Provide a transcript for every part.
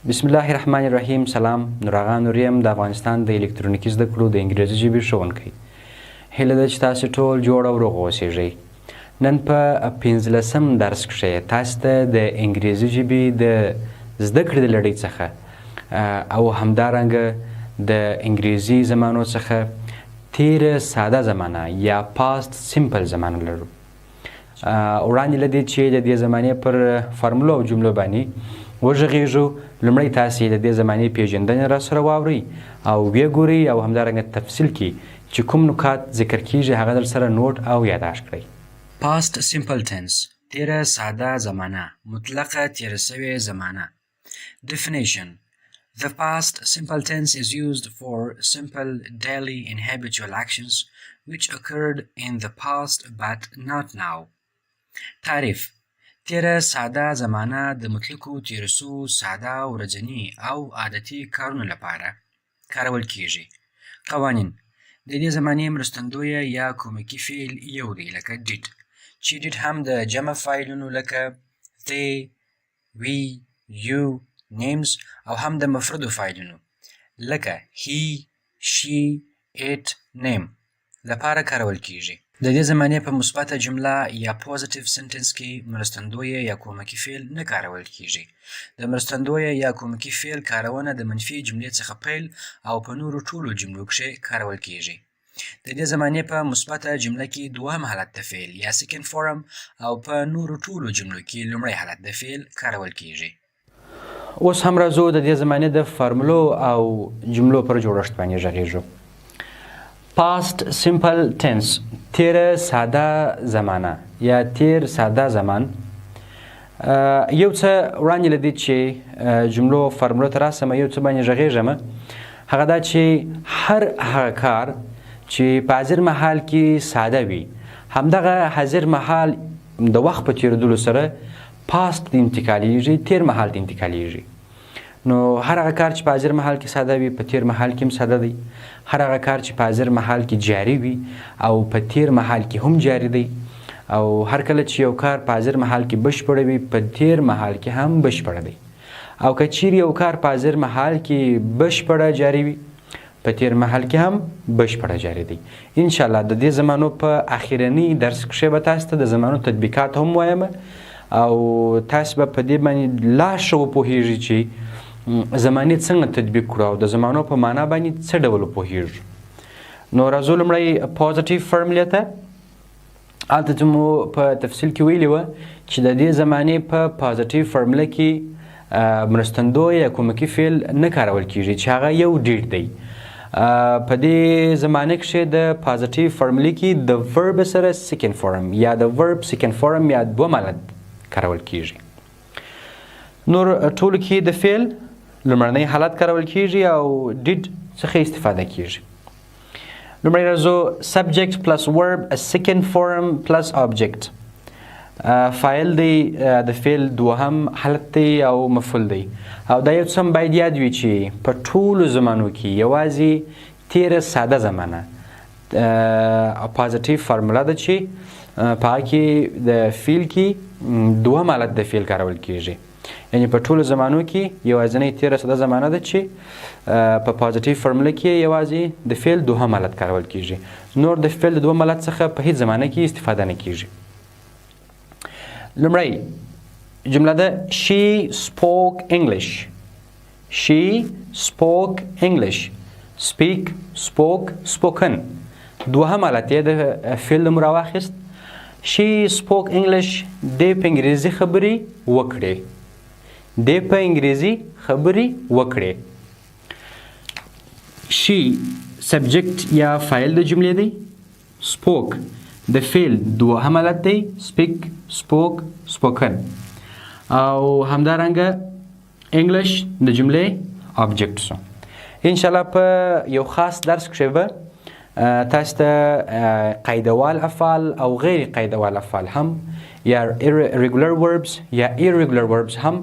بسم الله الرحمن الرحیم. سلام، نورغه نوریم د افغانستان د الکترونیکي زده کړو د انګریزي ژبې ښوونکی. هیله ده چې تاسو ټول جوړ او روغ اوسئ. نن په 15م درس کې تاسو ته د انګریزي ژبې د زده کړې د لړۍ څخه او همدارنګه د انګریزي زمانو څخه تېره ساده زمانه یا پاست سیمپل زمانه لرو. وړاندې له دې چې د دې زمانې پر فارمولو او جملو باندې وږغېږو، لومړی تاسې د دې زمانې پېژندنه راسره واورئ او ویې ګورئ او همدارنګه تفصیل کې چې کوم نکات ذکر کیږي هغه درسره نوټ او یادداشت کړئ. پاست سیمپل ټنس، تېره ساده زمانه، مطلقه تېره سوې زمانه. Definition: The past simple tense is used for simple daily and habitual actions which occurred in the past but not now. تعريف: تېره ساده زمانه د مطلقو تېرو سوو ساده ورځني او عادتي کارونو لپاره کارول کیږي. قوانین: د دې زمانې مرستندویه یا کومکي فعل یو دی لکه did، چې did هم د جمع فاعلونو لکه they، we، you، names او هم د مفردو فاعلونو لکه he، she، it، name لپاره کارول کیږي. د دې زمانې په مثبته جمله یا پوزیټیو سنټنس کې مرستندویه یا کومکي فعل نه کارول کیږي. د مرستندویه یا کومکي فعل کارونه د منفي جملې څخه پیل او په نورو ټولو جملو کې کارول کیږي. د دې زمانې په مثبته جمله کې دوهم حالت د فعل یا سیکنډ فورم او په نورو ټولو جملو کې لومړی حالت د فعل کارول کیږي. اوس هم راځو د دې زمانې د فارمولو او جملو پر جوړښت باندې غږیږو. پاست سیمپل ټنس، تېره ساده زمانه یا تېر ساده زمان. یو څه وړاندې له دې چې جملو فارمولو ته راسم یو څه باندې غږیږم، هغه دا چې هر هغه کار چې په حاضر مهال کې ساده وي همدغه حاضر مهال د وخت په تېرېدلو سره پاست انتقالیږي، تېر مهال ته انتقالیږي. نو هر هغه کار چې په حاضر مهال کې ساده وي په تېر مهال کې هم ساده دی. هر هغه کار چې په حاضر مهال کې جاري وي او په تېر مهال کې هم جاري دی. او هر کله چې یو کار په حاضر مهال کې بشپړ وي په تېر مهال کې هم بشپړ دی. او که چیرې یو کار په حاضر مهال کې بشپړه جاري وي په تېر مهال کې هم بشپړه جاري دی. انشاءالله د دې زمانو په اخرني درس کښې به تاسو ته د زمانو تطبیقات هم وایم او تاسو به په دې باندې لا ښه وپوهېږئ چې زمانې څنګه تطبیق کړو او د زمانو په معنا باندې څه ډول وپوهېږو. نو راځو لومړی پوزیټیو فارمولې ته. هلته چې مو په تفصیل کې ویلي وه چې د دې زمانې په پوزیټیو فارموله کې مرستندوی یا کومکي فعل نه کارول کیږي چې هغه یو ډیټ دی. په دې زمانه کې د پوزیټیو فارمولې کې د ورب سره سیکنډ فورم یا د ورب سیکنډ فورم یا دوه حالت کارول کیږي. نور ټولو کې د فعل لومړنی حالت کارول کیږي او ډیډ څخه استفاده کیږي. لومړی راځو سبجیکټ پلس ورب سیکنډ فورم پلس آبجیکټ. فاعل دی، د فعل دوهم حالت دی او مفعول دی. او دا یو څه هم باید یاد وي چې په ټولو زمانو کې یوازې تېره ساده زمانه پوزیټیو فارموله ده چې په هغه کې د فعل کې دوهم حالت د فعل کارول کیږي. یعنی په ټولو زمانو کې یوازینۍ تېره ساده زمانه ده چې په پوزیټیو فارموله کې یوازې د فعل دوهم حالت کارول کیږي. نور د فعل د دوهم حالت څخه په هیڅ زمانه کې استفاده نه کیږي. لومړی جمله ده She spoke English. She spoke English. Speak، spoke، spoken. دوهم حالت یې د فعل نوم راواخیست. She spoke English. دی په انګریزي خبرې وکړې. دی په انګریزي خبرې وکړې. She سبجیکټ یا فاعل د جملې دی. Spoke د فعل دوهم حالت دی. Speak، spoke، spoken. او همدارنګه انګلیش د جملې آبجیکټ سو. انشاءالله په یو خاص درس کښې به تاسو ته قاعدهوال افعال او غیر قاعدهوال افعال هم یا regular verbs یا irregular verbs هم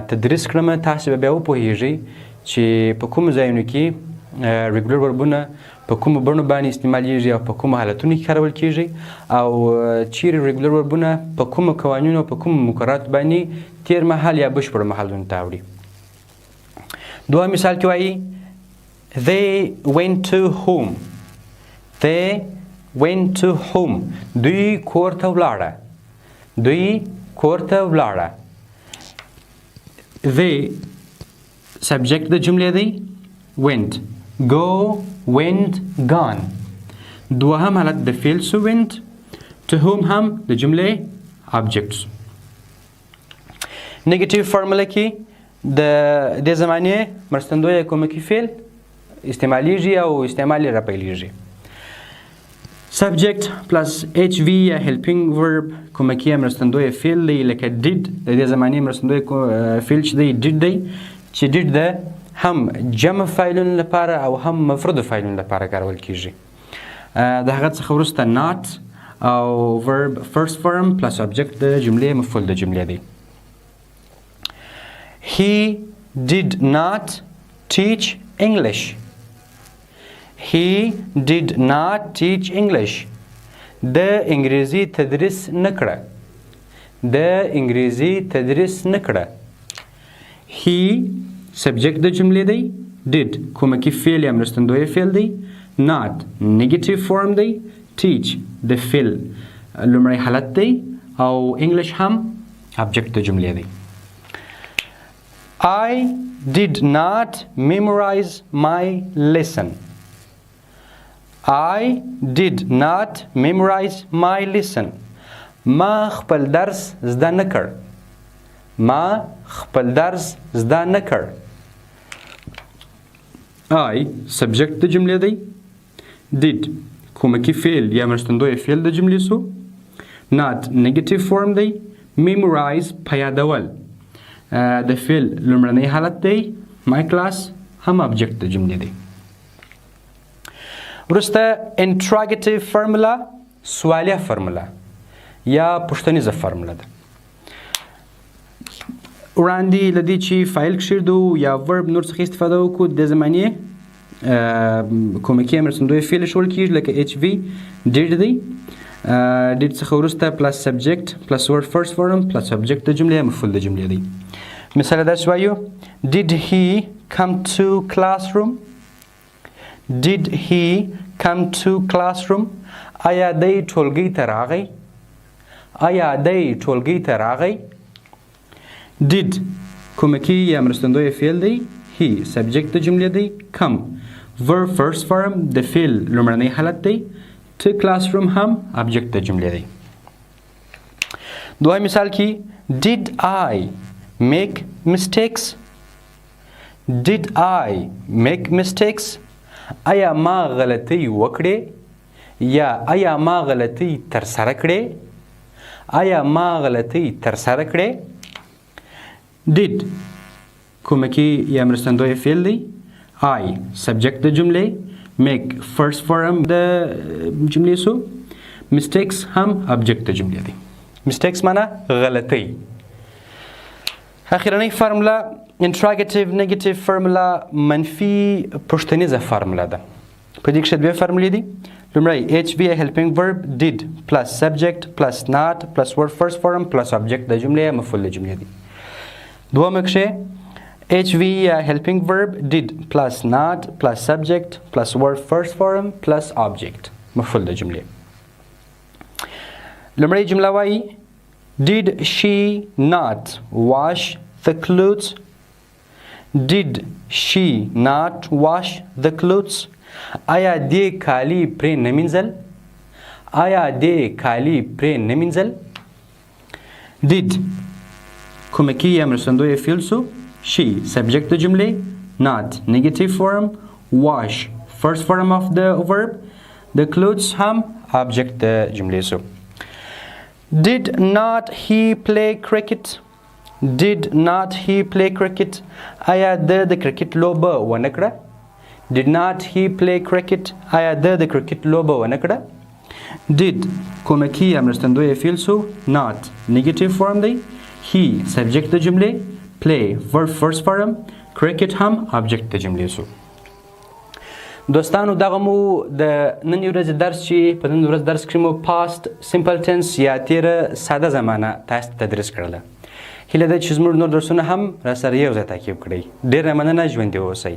تدریس کړم. تاسو به بیا وپوهېږئ چې په کومو ځایونو کې regular verbونه په کومو بڼو باندې استعمالیږي او په کومو حالتونو کې کارول کیږي او چیرې ریګولر وربونه په کومو قوانینو په کومو مقرراتو باندې تیر مهال یا بشپړ مهالونو ته اوړي. دوه مثال کې وایي they went to home. they went to home. دوی کور ته ولاړه. دوی کور ته ولاړه. they subject د جملې دی went. go went gone. دوهم حالت د فعل سو went. to whom هم د جملې objects. نیگیټیو فارموله کې د زمانې مرستندوی کومکی فعل استعمالیږي او استعمال یې راپیلیږي. subject plus HV یا helping verb کومکی مرستندوی فعل دی لکه did. د دې زمانې مرستندوی فعل چې دی did دی چې did ده هم جمع فاعلونو لپاره او هم مفرد فاعلونو لپاره کارول کیږي. د هغه څخه وروسته not او verb first form plus object د جملې مفعول د جملې دی. He did not teach English. He did not teach English. د انګریزي تدریس نکړه. د انګریزي تدریس نکړه. He subject د جملې دی did کومکی فعل یا مرستندوی فعل دی. not negative form دی. teach د فعل لومړی حالت دی او English هم object د جملې دی. I did not memorize my lesson. I did not memorize my lesson. ما خپل درس زده نه کړ. ما خپل درس زده نه کړ. I subject د جملې دی. did کومکی فعل یا مرستندوی فعل د جملې سو. not negative form دی. memorize په یادول د فعل لومړنی حالت دی. my class هم object د جملې دی. وروسته interrogative formula سوالیه فرموله یا پوښتنیزه فرموله ده. وړاندې له دې چې فایل کښېږدو یا ورب نور څخه استفاده وکړو د زمانې کومکی مرستندوی فعل ایښودل کېږي لکه HV did دی. did څخه وروسته plus subject plus word first form plus subject د جملې مفعول د جملې دی. مثال داسې وایو did he come to classroom. did he come to classroom. آیا دی ټولګي ته راغی. آیا دی ټولګي ته راغی. did کومکی یا مرستندوی فعل دی. he subject د جملې دی. come verb first form د فعل لومړنی حالت دی. to classroom هم object د جملې دی. دویم مثال کې did I make mistakes. did I make mistakes. آیا ما غلطي وکړې یا آیا ما غلطي ترسره کړې. آیا ما غلطي ترسره کړې. did کومکی یا مرستندوی فعل دی. I subject د جملې. make first form د جملې سو. mistakes هم object د جملې دی. mistakes معنا غلطي. اخیرنۍ فرموله interrogative negative فرموله منفي پوښتنیزه فرموله ده. په دې کې دوه فرمولې دي. لومړی HV helping verb did plus subject plus not plus word first form plus object د جملې مفعول د جملې دي. دومره کې HV helping verb did plus not plus subject plus word first form plus object مفعول د جملې. لومړی جمله وایي did she not wash the clothes. did she not wash the clothes. آیا دې کالی پرې نه مینځل. آیا دې کالی پرې نه مینځل. did کومکی یا مرستندوی فعل سو. she subject د جملې. not negative form. wash first form of the verb. the clothes هم object د جملې سو. did not he play cricket. did not he play cricket. آیا د کرکټ لوبه ونه کړه. did not he play cricket. آیا د کرکټ لوبه ونه کړه. did کومکی یا مرستندوی فعل سو. not negative form دی. he subject د جملې. play verb first form. cricket هم object د جملې سو. دوستانو دغه مو د نن ورځې درس چې په نن ورځ درس کې مو past simple tense یا تېره ساده زمانه تاسو ته تدریس کړله. هیله ده چې زموږ نور درسونه هم راسره یو ځای تعقیب کړئ. ډېره مننه، ژوندي اوسئ.